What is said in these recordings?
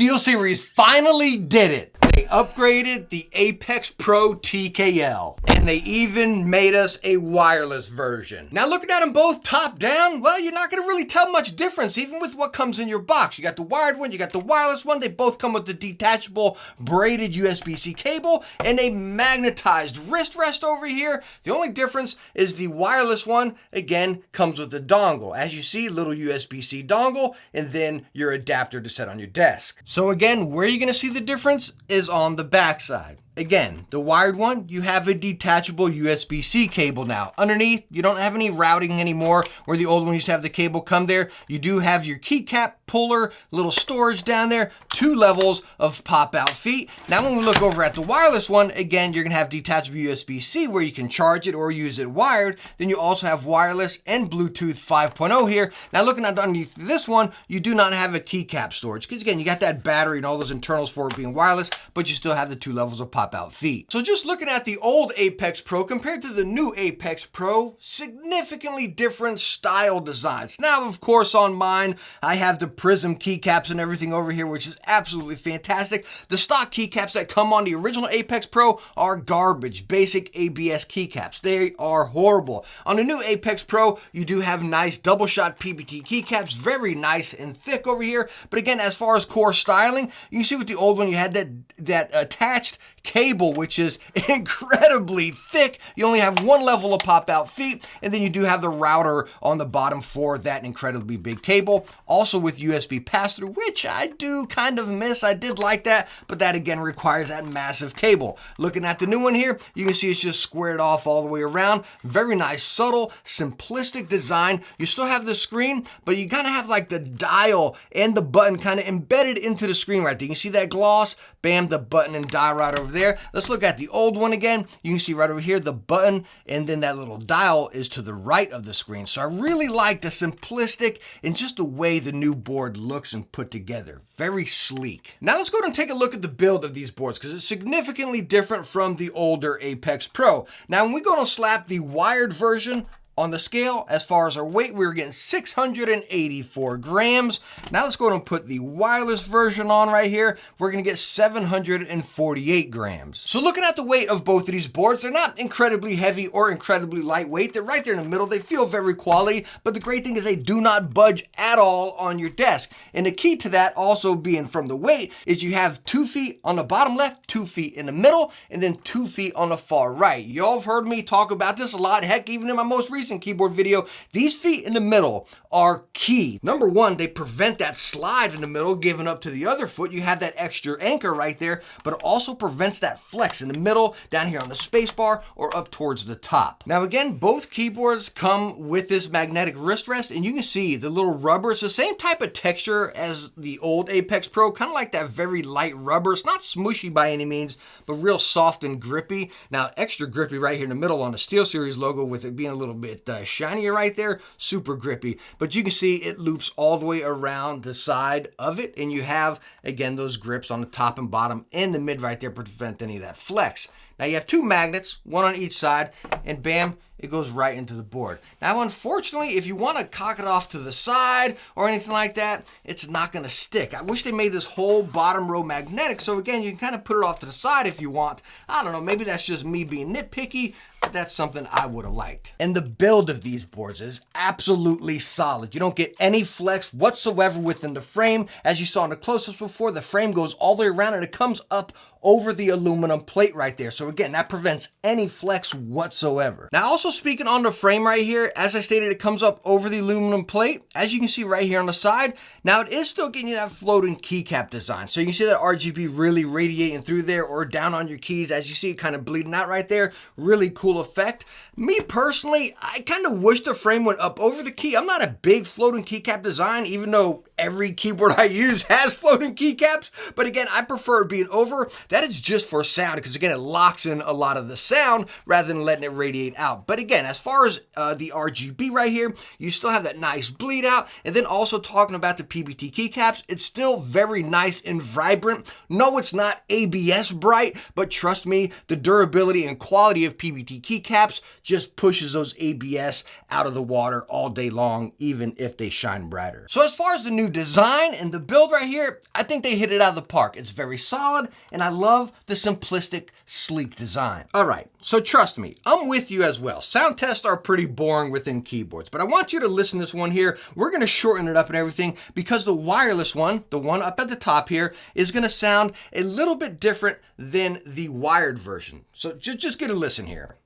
SteelSeries finally did it. They upgraded the Apex Pro TKL, and they even made us a wireless version. Now looking at them both top down, well, you're not gonna really tell much difference even with what comes in your box. You got the wired one, you got the wireless one. They both come with the detachable braided USB-C cable and a magnetized wrist rest over here. The only difference is the wireless one, again, comes with a dongle. As you see, little USB-C dongle, and then your adapter to set on your desk. So again, where you're gonna see the difference is on the back side. Again, the wired one, you have a detachable USB-C cable now. Underneath, you don't have any routing anymore, where the old one used to have the cable come there. You do have your keycap, puller, little storage down there, 2 levels of pop-out feet. Now when we look over at the wireless one, again, you're gonna have detachable USB-C where you can charge it or use it wired. Then you also have wireless and Bluetooth 5.0 here. Now looking at underneath this one, you do not have a keycap storage, because again, you got that battery and all those internals for it being wireless, but you still have the 2 levels of pop-out feet. So just looking at the old Apex Pro compared to the new Apex Pro, significantly different style designs. Now, of course, on mine, I have the prism keycaps and everything over here, which is absolutely fantastic. The stock keycaps that come on the original Apex Pro are garbage, basic ABS keycaps. They are horrible. On the new Apex Pro, you do have nice double shot PBT keycaps, very nice and thick over here. But again, as far as core styling, you can see with the old one, you had that attached cable, which is incredibly thick. You only have 1 level of pop-out feet, and then you do have the router on the bottom for that incredibly big cable. Also with USB pass-through, which I do kind of miss. I did like that, but that again requires that massive cable. Looking at the new one here, you can see it's just squared off all the way around. Very nice, subtle, simplistic design. You still have the screen, but you kind of have like the dial and the button kind of embedded into the screen right there. You can see that gloss, bam, the button and dial right over there. Let's look at the old one again. You can see right over here the button, and then that little dial is to the right of the screen. So I really like the simplistic and just the way the new board looks and put together. Very sleek. Now let's go ahead and take a look at the build of these boards, because it's significantly different from the older Apex Pro. Now when we go to slap the wired version on the scale, as far as our weight, we were getting 684 grams. Now let's go ahead and put the wireless version on right here. We're gonna get 748 grams. So looking at the weight of both of these boards, they're not incredibly heavy or incredibly lightweight. They're right there in the middle. They feel very quality, but the great thing is they do not budge at all on your desk. And the key to that also being from the weight is you have 2 feet on the bottom left, 2 feet in the middle, and then 2 feet on the far right. Y'all have heard me talk about this a lot. Heck, even in my most recent keyboard video, these feet in the middle are key. Number one, they prevent that slide in the middle, giving up to the other foot. You have that extra anchor right there, but it also prevents that flex in the middle, down here on the space bar, or up towards the top. Now again, both keyboards come with this magnetic wrist rest, and you can see the little rubber. It's the same type of texture as the old Apex Pro, kind of like that very light rubber. It's not smushy by any means, but real soft and grippy. Now extra grippy right here in the middle on the SteelSeries logo, with it being a little bit shinier right there, super grippy. But you can see it loops all the way around the side of it, and you have again those grips on the top and bottom and the mid right there to prevent any of that flex. Now you have 2 magnets, 1 on each side, and bam, it goes right into the board. Now unfortunately, if you want to cock it off to the side or anything like that, it's not going to stick. I wish they made this whole bottom row magnetic, so again, you can kind of put it off to the side if you want. I don't know, maybe that's just me being nitpicky. That's something I would have liked. And the build of these boards is absolutely solid. You don't get any flex whatsoever within the frame. As you saw in the close-ups before, the frame goes all the way around and it comes up over the aluminum plate right there. So again, that prevents any flex whatsoever. Now also speaking on the frame right here, as I stated, it comes up over the aluminum plate. As you can see right here on the side, now it is still getting you that floating keycap design. So you can see that RGB really radiating through there or down on your keys. As you see it kind of bleeding out right there. Really cool effect. Me personally, I kind of wish the frame went up over the key. I'm not a big floating keycap design, even though every keyboard I use has floating keycaps. But again, I prefer it being over. That is just for sound, because again, it locks in a lot of the sound rather than letting it radiate out. But again, as far as the RGB right here, you still have that nice bleed out. And then also talking about the PBT keycaps, it's still very nice and vibrant. No, it's not ABS bright, but trust me, the durability and quality of PBT keycaps just pushes those ABS out of the water all day long, even if they shine brighter. So as far as the new design and the build right here, I think they hit it out of the park. It's very solid, and I love the simplistic, sleek design. All right, so trust me, I'm with you as well. Sound tests are pretty boring within keyboards, but I want you to listen to this one here. We're gonna shorten it up and everything because the wireless one, the one up at the top here, is gonna sound a little bit different than the wired version. So just get a listen here.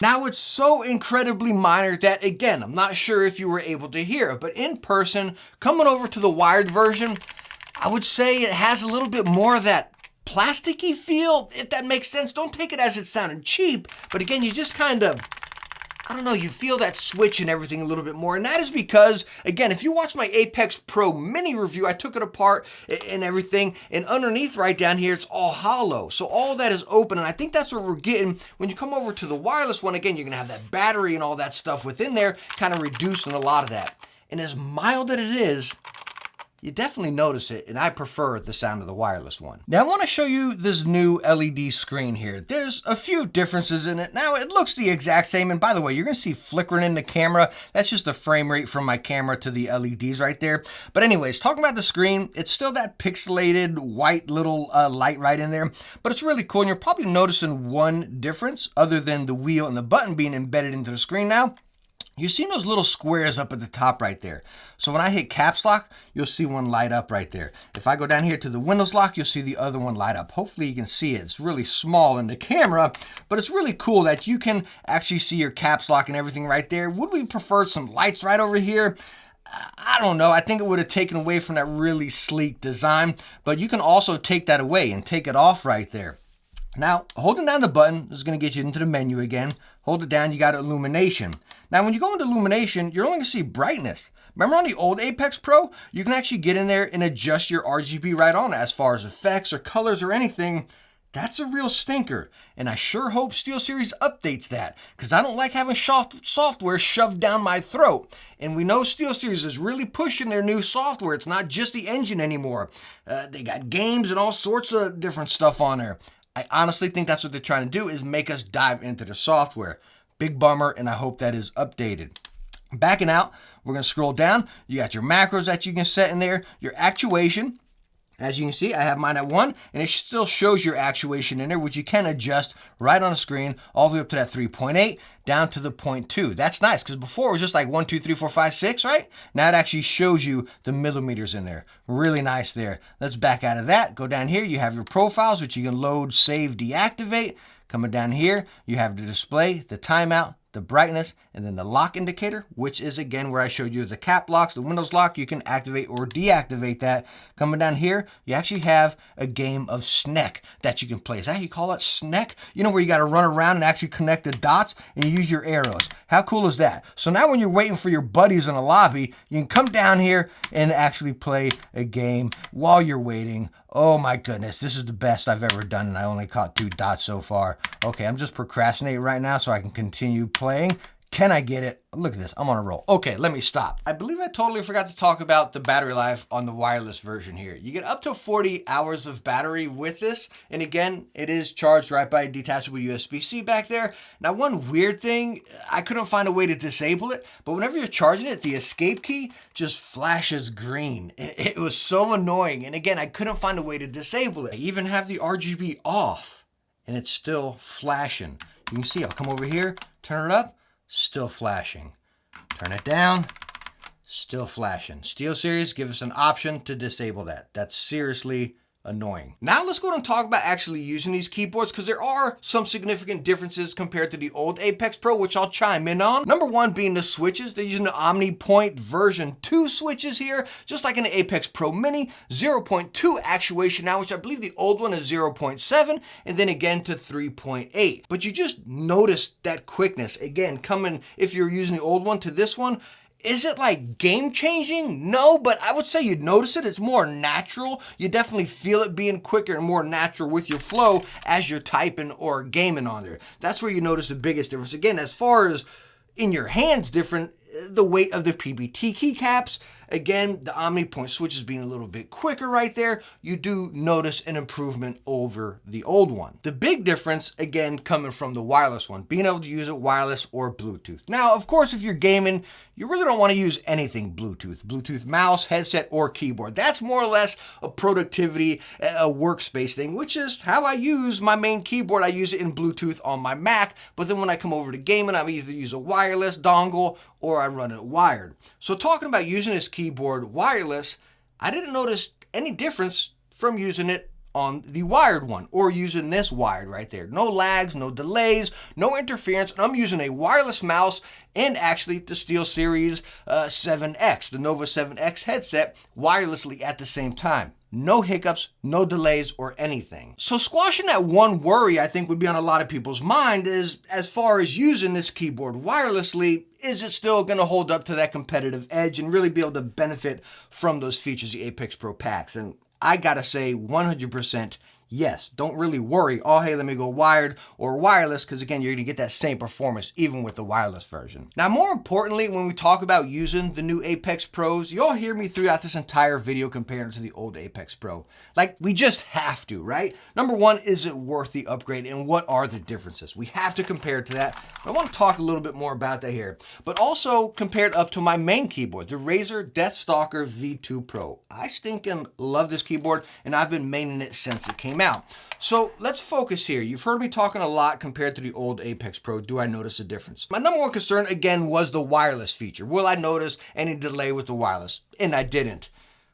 Now it's so incredibly minor that, again, I'm not sure if you were able to hear it, but in person, coming over to the wired version, I would say it has a little bit more of that plasticky feel, if that makes sense. Don't take it as it sounded cheap, but again, you just kind of, I don't know, you feel that switch and everything a little bit more. And that is because, again, if you watch my Apex Pro Mini review, I took it apart and everything. And underneath right down here, it's all hollow. So all that is open. And I think that's what we're getting. When you come over to the wireless one, again, you're going to have that battery and all that stuff within there, kind of reducing a lot of that. And as mild as it is, you definitely notice it, and I prefer the sound of the wireless one. Now I want to show you this new LED screen here. There's a few differences in it. Now it looks the exact same, and by the way, you're gonna see flickering in the camera. That's just the frame rate from my camera to the LEDs right there. But anyways, talking about the screen, it's still that pixelated white little light right in there, but it's really cool, and you're probably noticing one difference other than the wheel and the button being embedded into the screen now. You see those little squares up at the top right there. So when I hit caps lock, you'll see one light up right there. If I go down here to the Windows lock, you'll see the other one light up. Hopefully you can see it. It's really small in the camera, but it's really cool that you can actually see your caps lock and everything right there. Would we prefer some lights right over here? I don't know. I think it would have taken away from that really sleek design, but you can also take that away and take it off right there. Now, holding down the button is going to get you into the menu again. Hold it down, you got illumination. Now, when you go into illumination, you're only going to see brightness. Remember on the old Apex Pro, you can actually get in there and adjust your RGB right on as far as effects or colors or anything. That's a real stinker, and I sure hope SteelSeries updates that, because I don't like having software shoved down my throat. And we know SteelSeries is really pushing their new software. It's not just the engine anymore. They got games and all sorts of different stuff on there. I honestly think that's what they're trying to do, is make us dive into the software. Big bummer, and I hope that is updated. Backing out, we're going to scroll down. You got your macros that you can set in there, your actuation. As you can see, I have mine at 1, and it still shows your actuation in there, which you can adjust right on the screen, all the way up to that 3.8, down to the 0.2. That's nice, because before it was just like 1, 2, 3, 4, 5, 6, right? Now it actually shows you the millimeters in there. Really nice there. Let's back out of that. Go down here. You have your profiles, which you can load, save, deactivate. Coming down here, you have the display, the timeout, the brightness, and then the lock indicator, which is again where I showed you the cap locks, the Windows lock. You can activate or deactivate that. Coming down here, you actually have a game of Sneck that you can play. Is that how you call it, Sneck? You know, where you got to run around and actually connect the dots and you use your arrows. How cool is that? So now when you're waiting for your buddies in a lobby, you can come down here and actually play a game while you're waiting. Oh my goodness, this is the best I've ever done, and I only caught 2 dots so far. Okay, I'm just procrastinating right now so I can continue playing. Can I get it? Look at this, I'm on a roll. Okay, let me stop. I believe I totally forgot to talk about the battery life on the wireless version here. You get up to 40 hours of battery with this. And again, it is charged right by a detachable USB-C back there. Now, one weird thing, I couldn't find a way to disable it, but whenever you're charging it, the escape key just flashes green. It was so annoying. And again, I couldn't find a way to disable it. I even have the RGB off and it's still flashing. You can see, I'll come over here, turn it up, still flashing. Turn it down, still flashing. SteelSeries, give us an option to disable that. That's seriously annoying. Now let's go and talk about actually using these keyboards, because there are some significant differences compared to the old Apex Pro, which I'll chime in on. Number one being the switches. They're using the OmniPoint version 2 switches here, just like in the Apex Pro Mini. 0.2 actuation now, which I believe the old one is 0.7, and then again to 3.8. But you just notice that quickness. Again, coming, if you're using the old one to this one, Is it like game changing? No, but I would say you'd notice it. It's more natural. You definitely feel it being quicker and more natural with your flow as you're typing or gaming on there. That's where you notice the biggest difference. Again, as far as in your hands different, the weight of the PBT keycaps, again, the OmniPoint switches being a little bit quicker right there, you do notice an improvement over the old one. The big difference, again, coming from the wireless one, being able to use it wireless or Bluetooth. Now, of course, if you're gaming, you really don't want to use anything Bluetooth mouse, headset, or keyboard. That's more or less a productivity, a workspace thing, which is how I use my main keyboard. I use it in Bluetooth on my Mac, but then when I come over to gaming, I either use a wireless dongle or I run it wired. So talking about using this keyboard wireless, I didn't notice any difference from using it on the wired one or using this wired right there. No lags, no delays, no interference. And I'm using a wireless mouse and actually the SteelSeries 7X, the Nova 7X headset wirelessly at the same time. No hiccups, no delays, or anything. So squashing that one worry I think would be on a lot of people's mind is, as far as using this keyboard wirelessly, is it still going to hold up to that competitive edge and really be able to benefit from those features the Apex Pro packs? And I gotta say 100% yes. Don't really worry, oh hey, let me go wired or wireless, because again, you're gonna get that same performance even with the wireless version. Now, more importantly, when we talk about using the new Apex Pros, you'll hear me throughout this entire video comparing it to the old Apex Pro. Like, we just have to, right? Number one, is it worth the upgrade, and what are the differences? We have to compare it to that. I want to talk a little bit more about that here, but also compare it up to my main keyboard, the Razer Deathstalker V2 Pro. I stinking love this keyboard, and I've been maining it since it came out. So let's focus here. You've heard me talking a lot compared to the old Apex Pro. Do I notice a difference? My number one concern, again, was the wireless feature. Will I notice any delay with the wireless? And I didn't.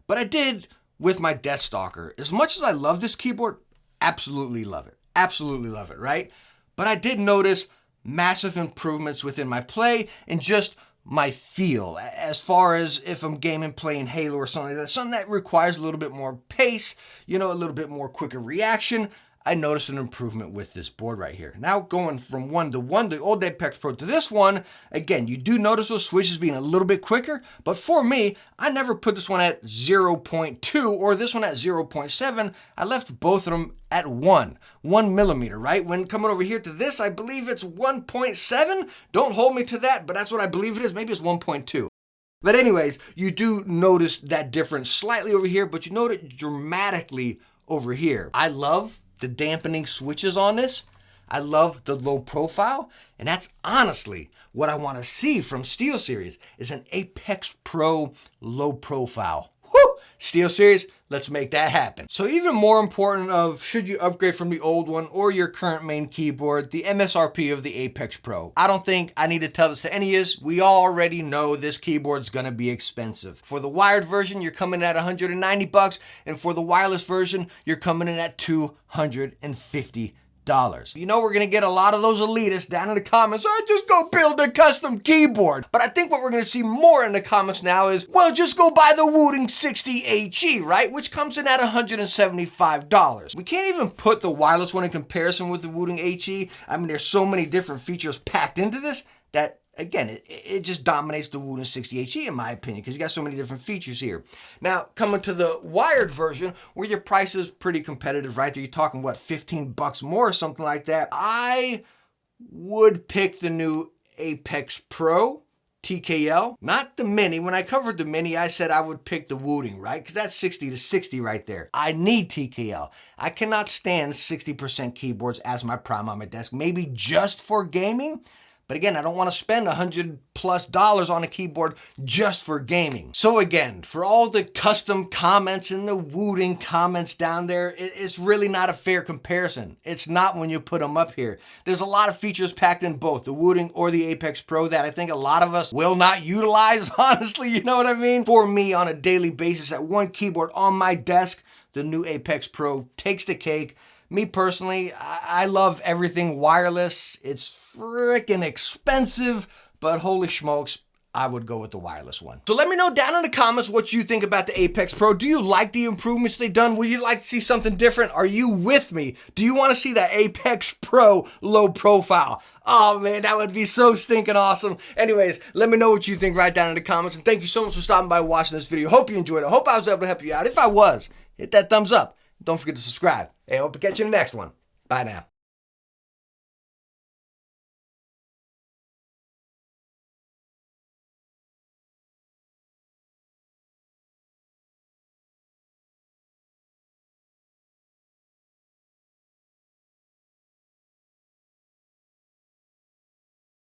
But I did with my Deathstalker. As much as I love this keyboard, absolutely love it. Absolutely love it, right? But I did notice massive improvements within my play and just my feel, as far as if I'm gaming, playing Halo or something like that, something that requires a little bit more pace, you know, a little bit more quicker reaction. I noticed an improvement with this board right here. Now going from one to one, the old Apex Pro to this one, again, you do notice those switches being a little bit quicker, but for me, I never put this one at 0.2 or this one at 0.7. I left both of them at 1 millimeter, right? When coming over here to this, I believe it's 1.7. Don't hold me to that, but that's what I believe it is. Maybe it's 1.2. But anyways, you do notice that difference slightly over here, but you notice it dramatically over here. I love the dampening switches on this. I love the low profile, and that's honestly what I want to see from SteelSeries is an Apex Pro low profile. Woo! SteelSeries, let's make that happen. So even more important of should you upgrade from the old one or your current main keyboard, the MSRP of the Apex Pro. I don't think I need to tell this to any of us. We already know this keyboard's gonna be expensive. For the wired version, you're coming in at $190, and for the wireless version, you're coming in at $250. You know we're gonna get a lot of those elitists down in the comments, oh, just go build a custom keyboard. But I think what we're gonna see more in the comments now is, well, just go buy the Wooting 60HE, right? Which comes in at $175. We can't even put the wireless one in comparison with the Wooting HE. I mean, there's so many different features packed into this that, again, it just dominates the Wooting 60HE in my opinion, because you got so many different features here. Now, coming to the wired version, where your price is pretty competitive, right there, you're talking, what, $15 more or something like that. I would pick the new Apex Pro TKL, not the Mini. When I covered the Mini, I said I would pick the Wooting, right? Because that's 60 to 60 right there. I need TKL. I cannot stand 60% keyboards as my prime on my desk, maybe just for gaming. But again, I don't want to spend $100+ on a keyboard just for gaming. So again, for all the custom comments and the Wooting comments down there, it's really not a fair comparison. It's not when you put them up here. There's a lot of features packed in both the Wooting or the Apex Pro that I think a lot of us will not utilize, honestly, you know what I mean? For me, on a daily basis, at one keyboard on my desk, the new Apex Pro takes the cake. Me personally, I love everything wireless. It's freaking expensive, but holy smokes, I would go with the wireless one. So let me know down in the comments what you think about the Apex Pro. Do you like the improvements they've done? Would you like to see something different? Are you with me? Do you want to see that Apex Pro low profile? Oh man, that would be so stinking awesome. Anyways, let me know what you think right down in the comments. And thank you so much for stopping by watching this video. Hope you enjoyed it. Hope I was able to help you out. If I was, hit that thumbs up. Don't forget to subscribe. Hey, hope to catch you in the next one. Bye now.